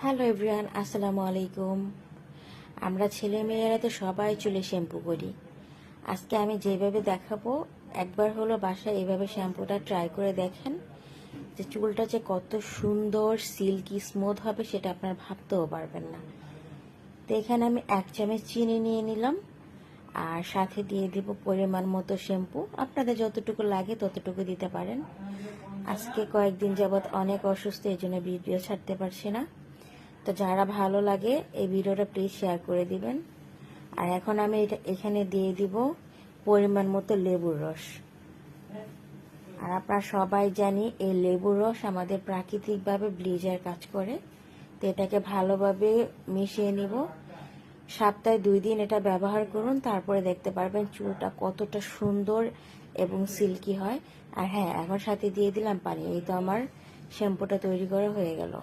Hello everyone, আসসালামু আলাইকুম। আমরা ছেলে মেয়েরা তো সবাই চুলে শ্যাম্পু করি। আজকে আমি যেভাবে দেখাবো, একবার হলো বাসায় এভাবে শ্যাম্পুটা ট্রাই করে দেখেন যে চুলটা যে কত সুন্দর সিল্কি স্মুথ হবে সেটা আপনারা ভাবতেও পারবেন না। তো এখানে আমি 1 চামচ চিনি নিয়ে নিলাম, আর সাথে দিয়ে দিব পরিমাণ মতো শ্যাম্পু। আপনাদের যতটুকু লাগে ততটুকু দিতে পারেন। আজকে কয়েকদিন যাবৎ অনেক অসুস্থ, এই জন্য ভিডিও ছাড়তে পারছি না। তো যারা ভালো লাগে এই ভিডিওটা প্লিজ শেয়ার করে দিবেন। আর এখন আমি এখানে দিয়ে দিব পরিমাণ মতো লেবুর রস। আর আপনারা সবাই জানি এই লেবুর রস আমাদের প্রাকৃতিকভাবে ব্লিচার কাজ করে। তো এটাকে ভালোভাবে মিশিয়ে নিব। সপ্তাহে 2 দিন এটা ব্যবহার করুন, তারপরে দেখতে পারবেন চুলটা কতটা সুন্দর এবং সিল্কি হয়। আর হ্যাঁ, এখন সাথে দিয়ে দিলাম পানি। এই তো আমার শ্যাম্পুটা তৈরি করা হয়ে গেল।